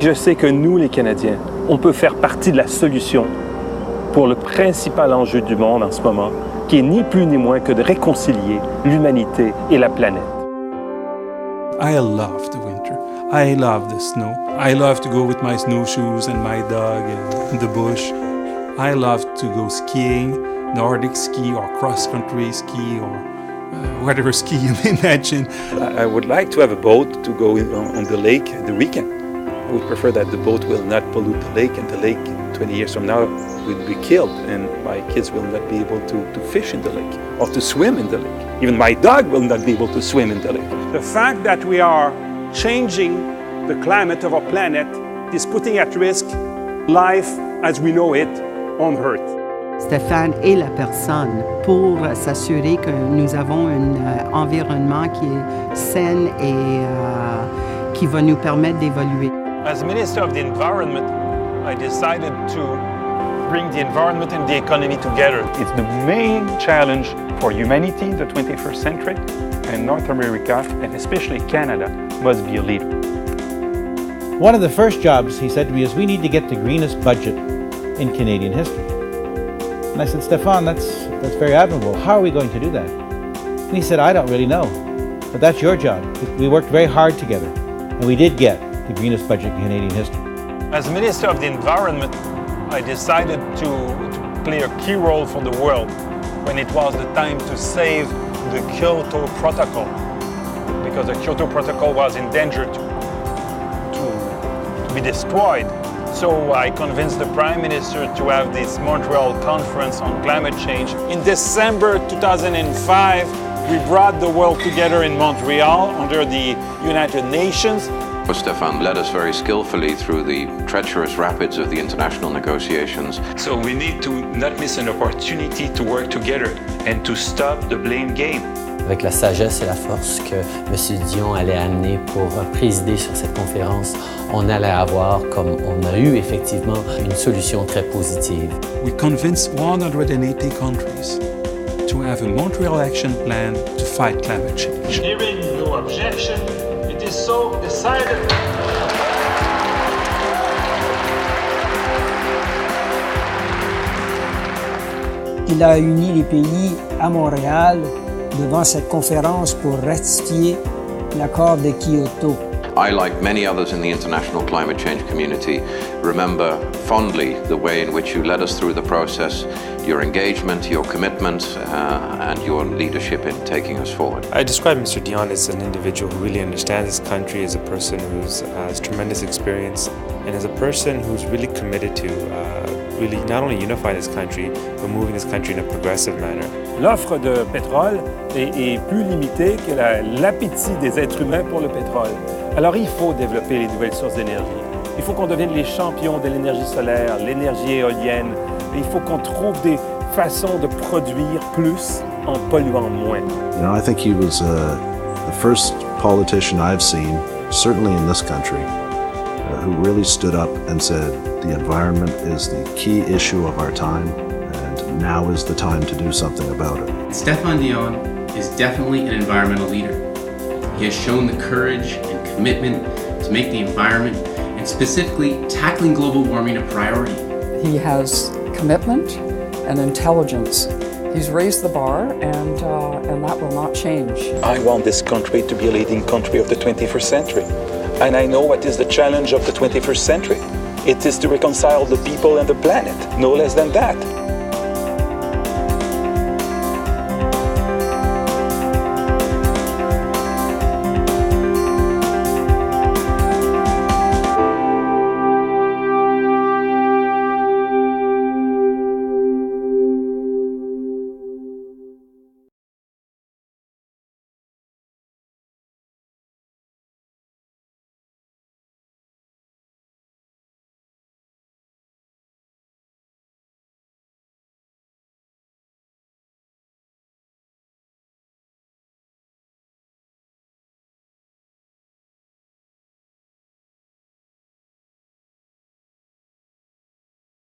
Je sais que nous, les Canadiens, on peut faire partie de la solution pour le principal enjeu du monde en ce moment, qui est ni plus ni moins que de réconcilier l'humanité et la planète. I love the winter. I love the snow. I love to go with my snowshoes and my dog in the bush. I love to go skiing, Nordic ski or cross-country ski or whatever ski you may imagine. I would like to have a boat to go on the lake the weekend. I would prefer that the boat will not pollute the lake, and the lake 20 years from now will be killed, and my kids will not be able to fish in the lake or to swim in the lake. Even my dog will not be able to swim in the lake. The fact that we are changing the climate of our planet is putting at risk life as we know it on Earth. Stéphane est la personne pour s'assurer que nous avons un environnement qui est sain et qui va nous permettre d'évoluer. As Minister of the Environment, I decided to bring the environment and the economy together. It's the main challenge for humanity in the 21st century, and North America, and especially Canada, must be a leader. One of the first jobs, he said to me, is we need to get the greenest budget in Canadian history. And I said, Stéphane, that's very admirable. How are we going to do that? And he said, I don't really know, but that's your job. We worked very hard together, and we did get the greenest budget in Canadian history. As Minister of the Environment, I decided to play a key role for the world when it was the time to save the Kyoto Protocol, because the Kyoto Protocol was in danger to be destroyed. So I convinced the Prime Minister to have this Montreal Conference on Climate Change. In December 2005, we brought the world together in Montreal under the United Nations. Stéphane led us very skillfully through the treacherous rapids of the international negotiations. So we need to not miss an opportunity to work together and to stop the blame game. Avec la sagesse et la force que M. Dion allait amener pour présider sur cette conférence, on allait avoir, comme on a eu effectivement, une solution très positive. We convinced 180 countries to have a Montreal Action Plan to fight climate change. Hearing no objection, it is so decided. Il a uni les pays à Montréal devant cette conférence pour ratifier l'accord de Kyoto. I, like many others in the international climate change community, remember fondly the way in which you led us through the process, your engagement, your commitment, and your leadership in taking us forward. I describe Mr. Dion as an individual who really understands his country, as a person who has tremendous experience, and as a person who's really committed to really not only unify this country, but moving this country in a progressive manner. L'offre de pétrole est plus limitée que l'appétit des êtres humains pour le pétrole. Alors il faut développer les nouvelles sources d'énergie. Il faut qu'on devienne les champions de l'énergie solaire, l'énergie éolienne. Il faut qu'on trouve des façons de produire plus en polluant moins. You know, I think he was the first politician I've seen, certainly in this country, who really stood up and said the environment is the key issue of our time, and now is the time to do something about it. Stéphane Dion is definitely an environmental leader. He has shown the courage and commitment to make the environment, and specifically tackling global warming, a priority. He has commitment and intelligence. He's raised the bar, and that will not change. I want this country to be a leading country of the 21st century. And I know what is the challenge of the 21st century. It is to reconcile the people and the planet, no less than that.